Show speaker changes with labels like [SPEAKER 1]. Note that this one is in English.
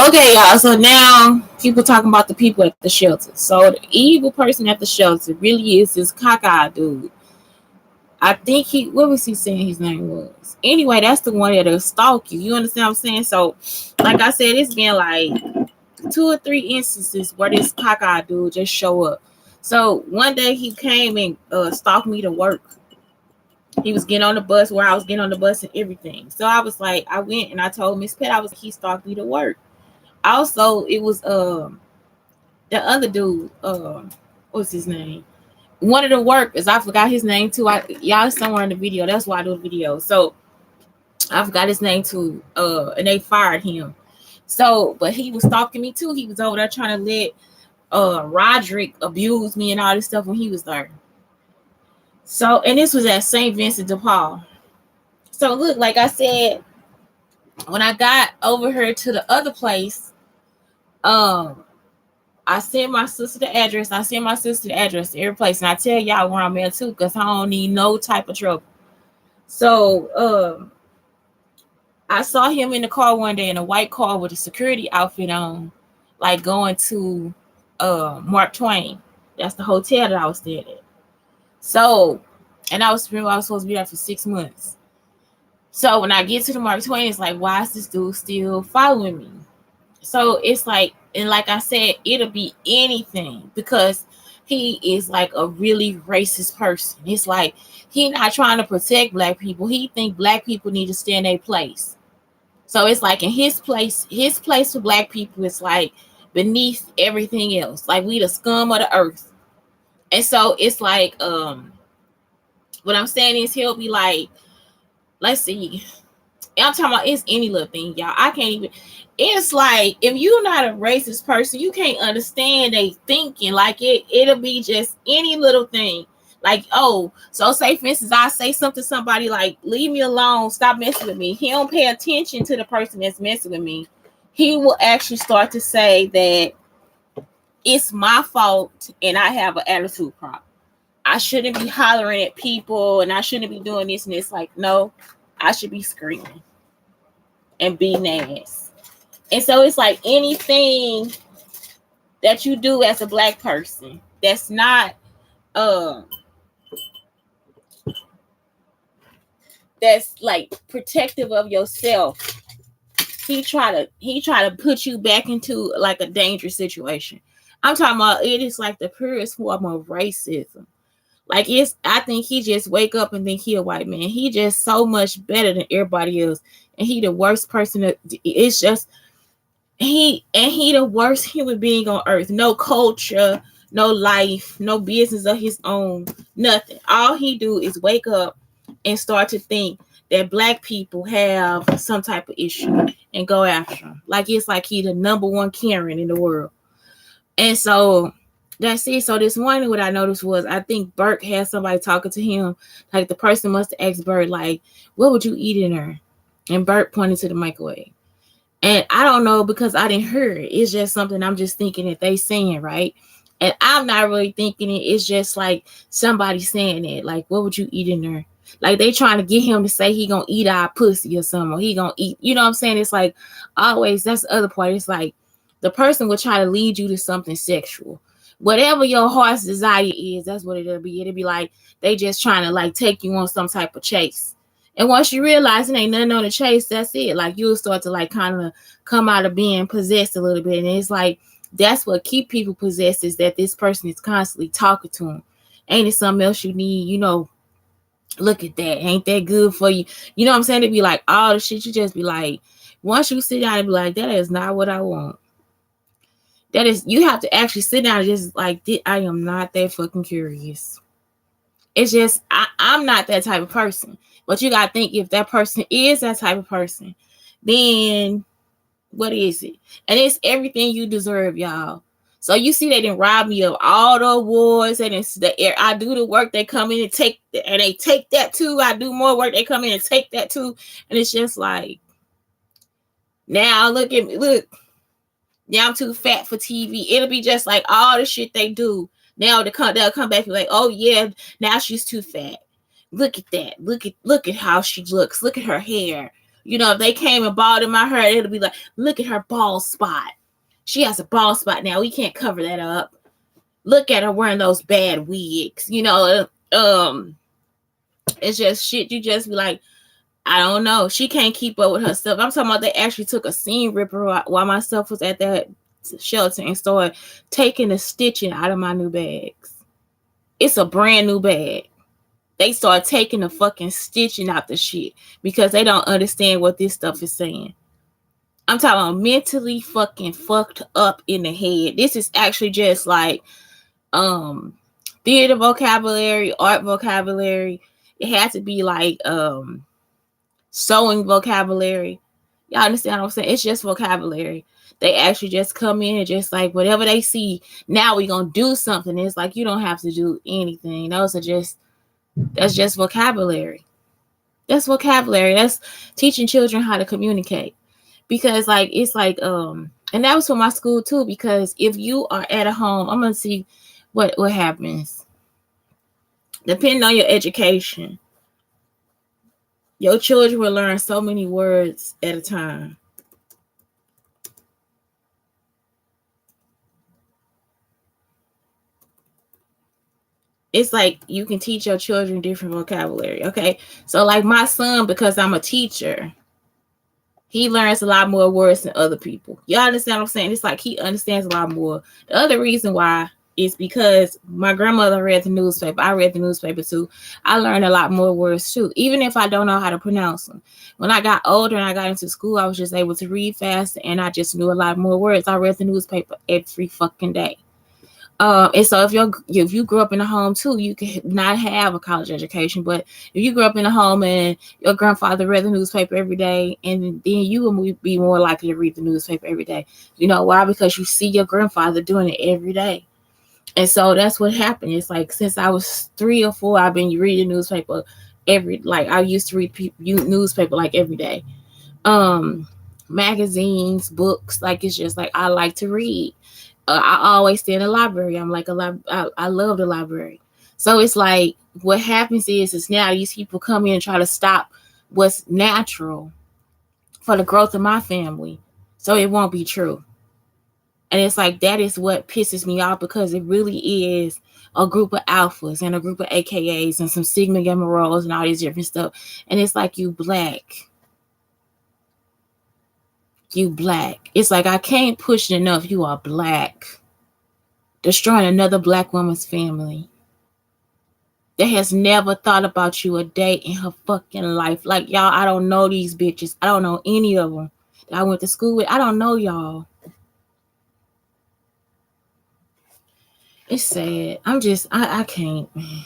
[SPEAKER 1] Okay, y'all. So now people talking about the people at the shelter. So the evil person at the shelter really is this cockeyed dude. I think what was he saying his name was? Anyway, that's the one that'll stalk you. You understand what I'm saying? So, like I said, it's been like 2 or 3 instances where this cockeyed dude just show up. So one day he came and stalked me to work. He was getting on the bus where I was getting on the bus and everything. So I was like, I went and I told Miss Pet, I was like, he stalked me to work. Also, it was the other dude, what's his name? One of the workers, I forgot his name too. Y'all somewhere in the video. That's why I do the video. So I forgot his name too. And they fired him. So, but he was stalking me too. He was over there trying to let Roderick abuse me and all this stuff when he was there. So, and this was at St. Vincent de Paul. So look, like I said, when I got over here to the other place, I sent my sister the address. I sent my sister the address to every place. And I tell y'all where I'm at too, because I don't need no type of trouble. So I saw him in the car one day in a white car with a security outfit on, like going to Mark Twain. That's the hotel that I was staying at. So, and I was supposed to be there for 6 months. So when I get to the Mark Twain, it's like, why is this dude still following me? So it's like, and like I said, it'll be anything because he is like a really racist person. It's like he not trying to protect black people. He think black people need to stay in their place. So it's like in his place for black people is like beneath everything else. Like we the scum of the earth. And so it's like what I'm saying is he'll be like, let's see. I'm talking about it's any little thing, y'all. I can't even. It's like if you're not a racist person, you can't understand they thinking. Like it'll be just any little thing. Like, oh, so say for instance, I say something to somebody like, leave me alone, stop messing with me. He don't pay attention to the person that's messing with me. He will actually start to say that it's my fault and I have an attitude problem. I shouldn't be hollering at people and I shouldn't be doing this and it's like, no, I should be screaming and being ass. And so it's like anything that you do as a black person that's not that's like protective of yourself, he try to put you back into like a dangerous situation. I'm talking about it is like the purest form of racism. Like I think he just wake up and think he a white man. He just so much better than everybody else, and he the worst person. It's just he the worst human being on earth. No culture, no life, no business of his own, nothing. All he do is wake up and start to think that black people have some type of issue and go after him. Like it's like he the number one Karen in the world. And so that's it. So this morning, what I noticed was I think Bert had somebody talking to him. Like the person must have asked Bert, like, what would you eat in there? And Bert pointed to the microwave. And I don't know because I didn't hear it. It's just something I'm just thinking that they saying, right? And I'm not really thinking it. It's just like somebody saying it. Like, what would you eat in there? Like they trying to get him to say he gonna eat our pussy or something. Or he gonna eat, you know what I'm saying? It's like always, that's the other part. It's like the person will try to lead you to something sexual. Whatever your heart's desire is, that's what it'll be. It'll be like they just trying to like take you on some type of chase. And once you realize it ain't nothing on the chase, that's it. Like you'll start to like kind of come out of being possessed a little bit. And it's like that's what keep people possessed is that this person is constantly talking to them. Ain't it something else you need? You know, look at that. Ain't that good for you? You know what I'm saying? It'd be like all the shit. You just be like, once you sit down and be like, that is not what I want. That is, you have to actually sit down and just like, I am not that fucking curious. It's just, I'm not that type of person. But you got to think if that person is that type of person, then what is it? And it's everything you deserve, y'all. So you see they didn't rob me of all the awards and it's I do the work, they come in and take, and they take that too. I do more work, they come in and take that too. And it's just like, now look at me, look. Now I'm too fat for TV. It'll be just like all the shit they do. Now they'll come back and be like, oh yeah, now she's too fat. Look at that. Look at how she looks. Look at her hair. You know, if they came and bald in my hair, it'll be like, look at her bald spot. She has a bald spot now. We can't cover that up. Look at her wearing those bad wigs. You know, it's just shit. You just be like, I don't know. She can't keep up with her stuff. I'm talking about they actually took a seam ripper while my stuff was at that shelter and started taking the stitching out of my new bags. It's a brand new bag. They start taking the fucking stitching out the shit because they don't understand what this stuff is saying. I'm talking about mentally fucking fucked up in the head. This is actually just like theater vocabulary, art vocabulary. It has to be like sewing vocabulary. Y'all understand what I'm saying? It's just vocabulary. They actually just come in and just like whatever they see, now we gonna do something. It's like you don't have to do anything. That's just vocabulary. That's vocabulary. That's teaching children how to communicate. Because like it's like and that was for my school too, because if you are at a home, I'm gonna see what happens. Depending on your education, your children will learn so many words at a time. It's like you can teach your children different vocabulary. Okay. So like my son, because I'm a teacher, he learns a lot more words than other people. Y'all understand what I'm saying? It's like he understands a lot more. The other reason why is because my grandmother read the newspaper. I read the newspaper too. I learned a lot more words too, even if I don't know how to pronounce them. When I got older and I got into school, I was just able to read fast and I just knew a lot more words. I read the newspaper every fucking day. And so if you grew up in a home too, you could not have a college education. But if you grew up in a home and your grandfather read the newspaper every day, and then you would be more likely to read the newspaper every day. You know why? Because you see your grandfather doing it every day. And so that's what happened. It's like since I was 3 or 4, I've been reading newspaper I used to read newspaper like every day. Magazines, books, like it's just like I like to read. I always stay in the library. I'm like I love the library. So it's like what happens is now these people come in and try to stop what's natural for the growth of my family, so it won't be true. And it's like that is what pisses me off, because it really is a group of alphas and a group of AKAs and some Sigma Gamma Rho's and all these different stuff. And it's like you black. It's like I can't push it enough. You are black. Destroying another black woman's family that has never thought about you a day in her fucking life. Like, y'all, I don't know these bitches. I don't know any of them that I went to school with. I don't know y'all. It's sad. I can't, man.